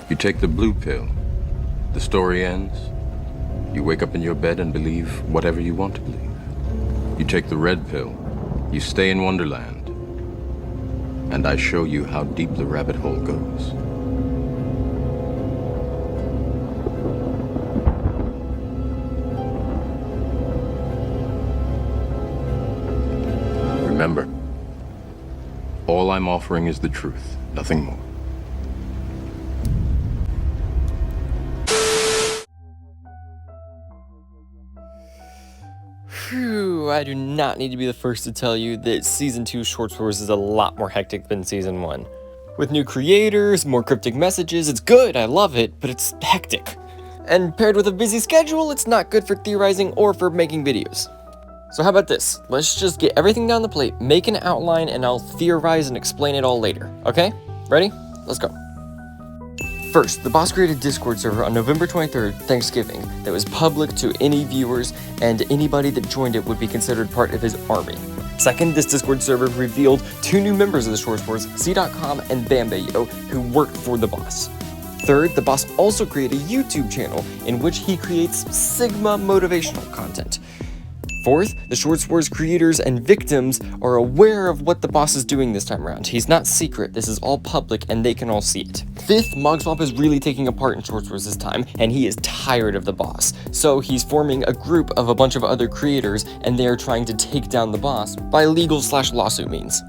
You take the blue pill. The story ends. You wake up in your bed and believe whatever you want to believe. You take the red pill. You stay in Wonderland. And I show you how deep the rabbit hole goes. Remember, all I'm offering is the truth, nothing more. Phew, I do not need to be the first to tell you that Season 2 Short Wars is a lot more hectic than Season 1. With new creators, more cryptic messages, it's good, I love it, but it's hectic. And paired with a busy schedule, it's not good for theorizing or for making videos. So how about this? Let's just get everything down the plate, make an outline, and I'll theorize and explain it all later, okay? Ready? Let's go. First, the boss created a Discord server on November 23rd, Thanksgiving, that was public to any viewers, and anybody that joined it would be considered part of his army. Second, this Discord server revealed 2 new members of the Short Wars, C.com and Bambayo, who worked for the boss. Third, the boss also created a YouTube channel in which he creates Sigma motivational content. Fourth, the Short Wars creators and victims are aware of what the boss is doing this time around. He's not secret, this is all public and they can all see it. Fifth, Mogswamp is really taking a part in Short Wars this time, and he is tired of the boss. So he's forming a group of a bunch of other creators, and they are trying to take down the boss by legal/lawsuit means.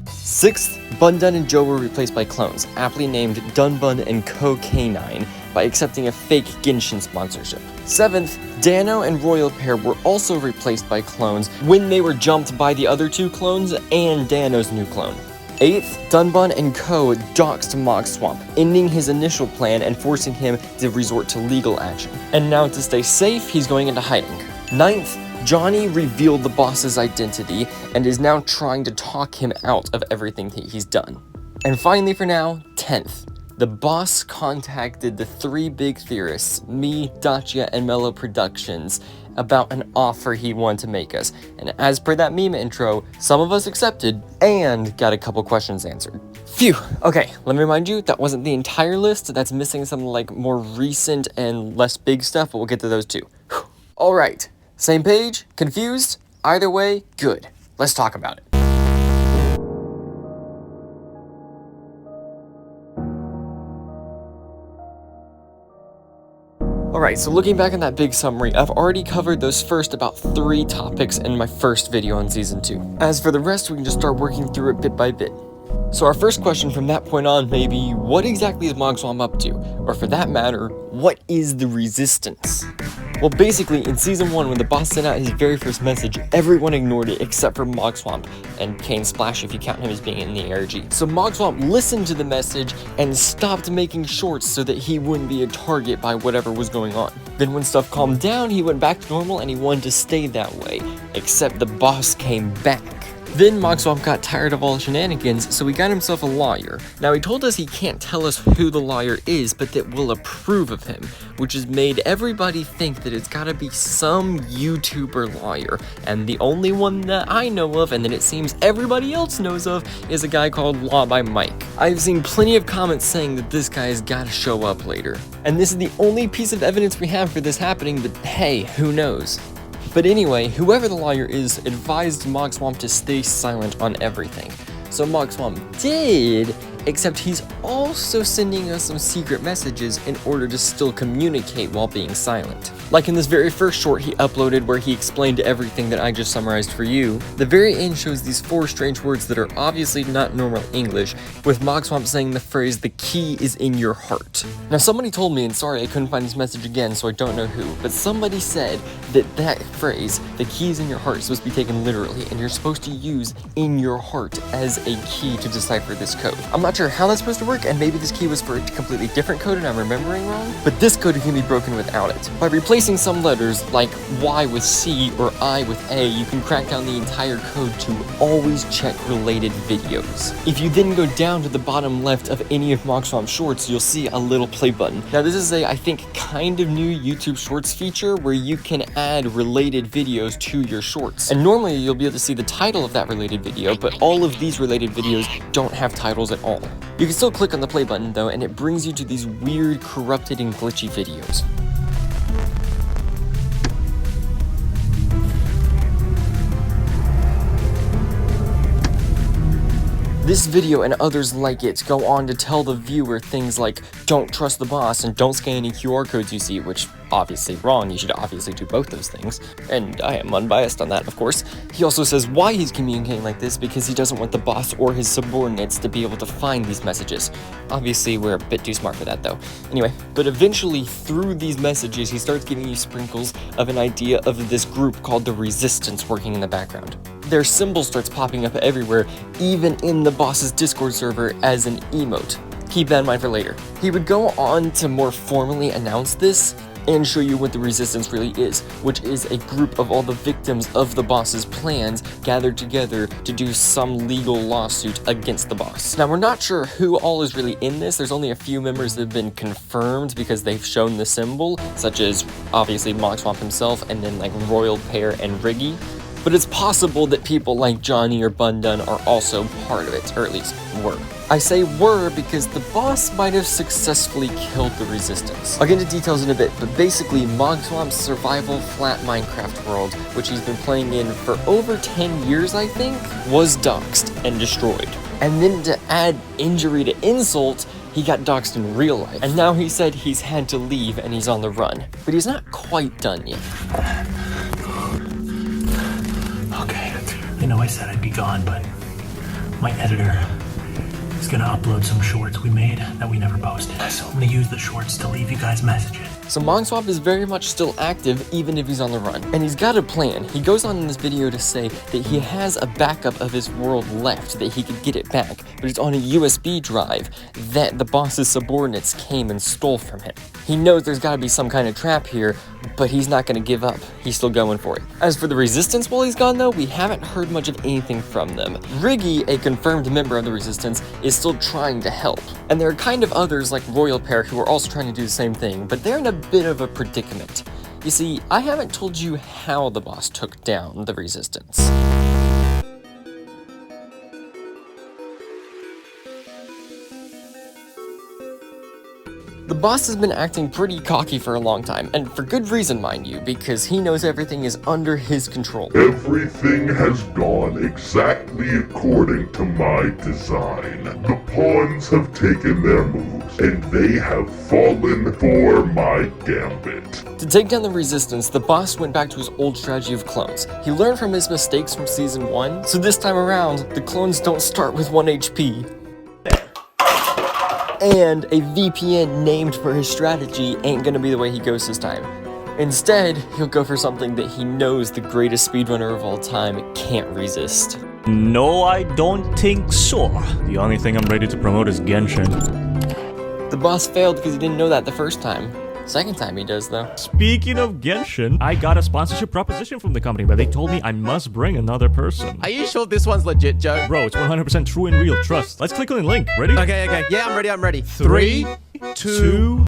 Sixth, Bun and Joe were replaced by clones, aptly named Dunbun and Co. K9, by accepting a fake Genshin sponsorship. Seventh, Dano and Royal Pair were also replaced by clones when they were jumped by the other 2 clones and Dano's new clone. Eighth, Dunbun and Co. doxed Mogswamp, ending his initial plan and forcing him to resort to legal action. And now to stay safe, he's going into hiding. Ninth, Johnny revealed the boss's identity and is now trying to talk him out of everything that he's done. And finally for now, 10th. The boss contacted the 3 big theorists, me, Dacia, and Mellow Productions, about an offer he wanted to make us. And as per that meme intro, some of us accepted and got a couple questions answered. Phew! Okay, let me remind you, that wasn't the entire list. That's missing some like more recent and less big stuff, but we'll get to those too. Alright, same page? Confused? Either way, good. Let's talk about it. Alright, so looking back on that big summary, I've already covered those first about 3 topics in my first video on Season 2. As for the rest, we can just start working through it bit by bit. So our first question from that point on may be, what exactly is Mogswamp up to? Or for that matter, what is the Resistance? Well, basically, in Season 1, when the boss sent out his very first message, everyone ignored it except for Mogswamp, and Kane Splash if you count him as being in the ARG. So Mogswamp listened to the message and stopped making shorts so that he wouldn't be a target by whatever was going on. Then when stuff calmed down, he went back to normal and he wanted to stay that way, except the boss came back. Then Mogswamp got tired of all the shenanigans, so he got himself a lawyer. Now he told us he can't tell us who the lawyer is, but that we'll approve of him, which has made everybody think that it's gotta be some YouTuber lawyer, and the only one that I know of, and that it seems everybody else knows of, is a guy called Law by Mike. I've seen plenty of comments saying that this guy's gotta show up later. And this is the only piece of evidence we have for this happening, but hey, who knows? But anyway, whoever the lawyer is advised Mogswamp to stay silent on everything. So Mogswamp did, except he's also sending us some secret messages in order to still communicate while being silent. Like in this very first short he uploaded where he explained everything that I just summarized for you, the very end shows these 4 strange words that are obviously not normal English, with Mogswamp saying the phrase, "the key is in your heart." Now somebody told me, and sorry I couldn't find this message again so I don't know who, but somebody said that phrase, "the key is in your heart," is supposed to be taken literally, and you're supposed to use "in your heart" as a key to decipher this code. I'm not sure how that's supposed to work, and maybe this key was for a completely different code and I'm remembering wrong, but this code can be broken without it. By replacing some letters, like Y with C or I with A, you can crack down the entire code to always check related videos. If you then go down to the bottom left of any of Mogswamp's shorts, you'll see a little play button. Now this is a, I think, kind of new YouTube Shorts feature where you can add related videos to your shorts. And normally you'll be able to see the title of that related video, but all of these related videos don't have titles at all. all. You can still click on the play button though, and it brings you to these weird, corrupted and glitchy videos. This video and others like it go on to tell the viewer things like, don't trust the boss and don't scan any QR codes you see, which obviously wrong, you should obviously do both those things, and I am unbiased on that, of course. He also says why he's communicating like this, because he doesn't want the boss or his subordinates to be able to find these messages. Obviously, we're a bit too smart for that though. Anyway, but eventually through these messages, he starts giving you sprinkles of an idea of this group called the Resistance working in the background. Their symbol starts popping up everywhere, even in the boss's Discord server as an emote. Keep that in mind for later. He would go on to more formally announce this and show you what the Resistance really is, which is a group of all the victims of the boss's plans gathered together to do some legal lawsuit against the boss. Now, we're not sure who all is really in this. There's only a few members that have been confirmed because they've shown the symbol, such as obviously Mogswamp himself, and then like Royal Pear and Riggy. But it's possible that people like Johnny or Bundun are also part of it, or at least were. I say were because the boss might have successfully killed the Resistance. I'll get into details in a bit, but basically Mogswamp's survival flat Minecraft world, which he's been playing in for over 10 years I think, was doxed and destroyed. And then to add injury to insult, he got doxed in real life. And now he said he's had to leave and he's on the run. But he's not quite done yet. Okay, I know I said I'd be gone, but my editor is gonna upload some shorts we made that we never posted. So I'm gonna use the shorts to leave you guys messages. So Mogswamp is very much still active even if he's on the run. And he's got a plan. He goes on in this video to say that he has a backup of his world left, that he could get it back, but it's on a USB drive that the boss's subordinates came and stole from him. He knows there's gotta be some kind of trap here, but he's not gonna give up. He's still going for it. As for the Resistance while he's gone though, we haven't heard much of anything from them. Riggy, a confirmed member of the Resistance, is still trying to help. And there are kind of others like Royal Pear who are also trying to do the same thing, but they're in a bit of a predicament. You see, I haven't told you how the boss took down the Resistance. The boss has been acting pretty cocky for a long time, and for good reason, mind you, because he knows everything is under his control. Everything has gone exactly according to my design. The pawns have taken their moves, and they have fallen for my gambit. To take down the Resistance, the boss went back to his old strategy of clones. He learned from his mistakes from Season 1, so this time around, the clones don't start with 1 HP. And a VPN named for his strategy ain't gonna be the way he goes this time. Instead, he'll go for something that he knows the greatest speedrunner of all time can't resist. No, I don't think so. The only thing I'm ready to promote is Genshin. The boss failed because he didn't know that the first time. Second time he does, though. Speaking of Genshin, I got a sponsorship proposition from the company, but they told me I must bring another person. Are you sure this one's legit, Joe? Bro, it's 100% true and real. Trust. Let's click on the link. Ready? Okay. Yeah, I'm ready. 3, 2...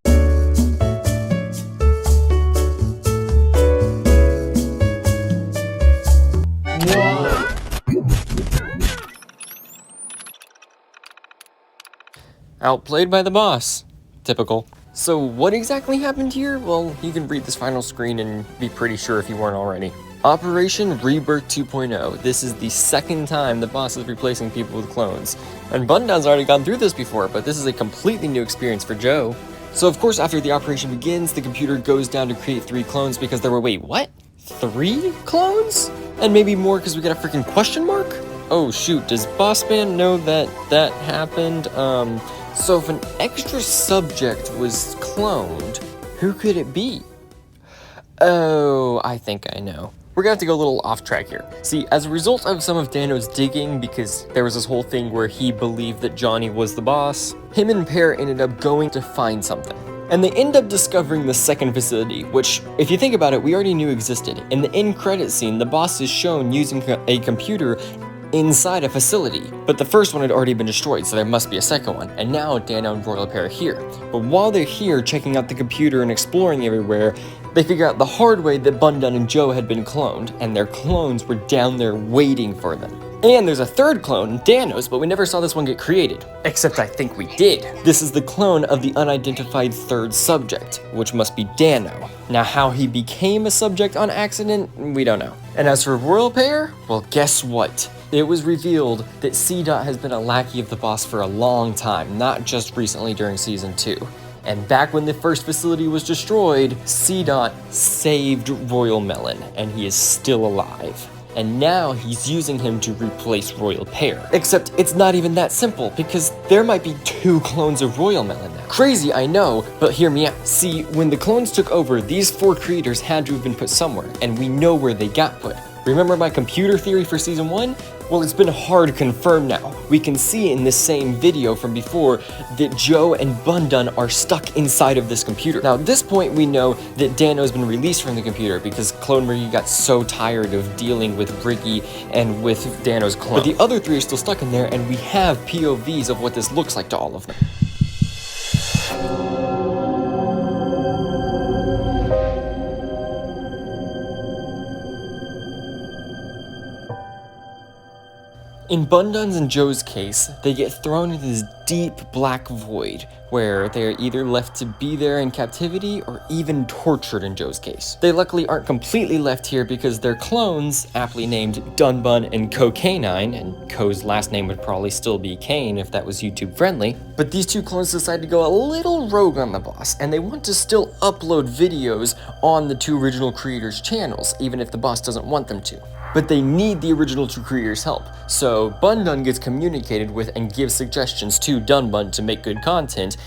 Outplayed by the boss. Typical. So what exactly happened here? Well, you can read this final screen and be pretty sure if you weren't already. Operation Rebirth 2.0. This is the second time the boss is replacing people with clones. And Bundun's already gone through this before, but this is a completely new experience for Joe. So of course after the operation begins, the computer goes down to create 3 clones because there were, wait, what? 3 clones? And maybe more because we got a freaking question mark? Oh shoot, does Bossman know that happened? So if an extra subject was cloned, who could it be? Oh, I think I know. We're gonna have to go a little off track here. See, as a result of some of Dano's digging, because there was this whole thing where he believed that Johnny was the boss, him and Pear ended up going to find something. And they end up discovering the second facility, which, if you think about it, we already knew existed. In the end credit scene, the boss is shown using a computer inside a facility, but the first one had already been destroyed, so there must be a second one, and now Dano and Royal Pear are here. But while they're here checking out the computer and exploring everywhere, they figure out the hard way that Bundun and Joe had been cloned, and their clones were down there waiting for them. And there's a third clone, Danos, but we never saw this one get created. Except I think we did. This is the clone of the unidentified third subject, which must be Dano. Now how he became a subject on accident, we don't know. And as for Royal Pair, well guess what? It was revealed that C-Dot has been a lackey of the boss for a long time, not just recently during Season 2. And back when the first facility was destroyed, C-Dot saved Royal Melon, and he is still alive. And now he's using him to replace Royal Pair. Except it's not even that simple, because there might be 2 clones of Royal Melon now. Crazy, I know, but hear me out. See, when the clones took over, these 4 creators had to have been put somewhere, and we know where they got put. Remember my computer theory for Season 1? Well, it's been hard confirmed now. We can see in this same video from before that Joe and Bundun are stuck inside of this computer. Now, at this point, we know that Dano's been released from the computer because Clone Riggy got so tired of dealing with Riggy and with Dano's clone. But the other 3 are still stuck in there, and we have POVs of what this looks like to all of them. In Bundun's and Joe's case, they get thrown into this deep black void where they're either left to be there in captivity or even tortured in Joe's case. They luckily aren't completely left here because their clones, aptly named Dunbun and Cocanine, and Co's last name would probably still be Kane if that was YouTube friendly, but these 2 clones decide to go a little rogue on the boss, and they want to still upload videos on the 2 original creators' channels, even if the boss doesn't want them to. But they need the original 2 creators' help, so Bundun gets communicated with and gives suggestions to Dunbun to make good content,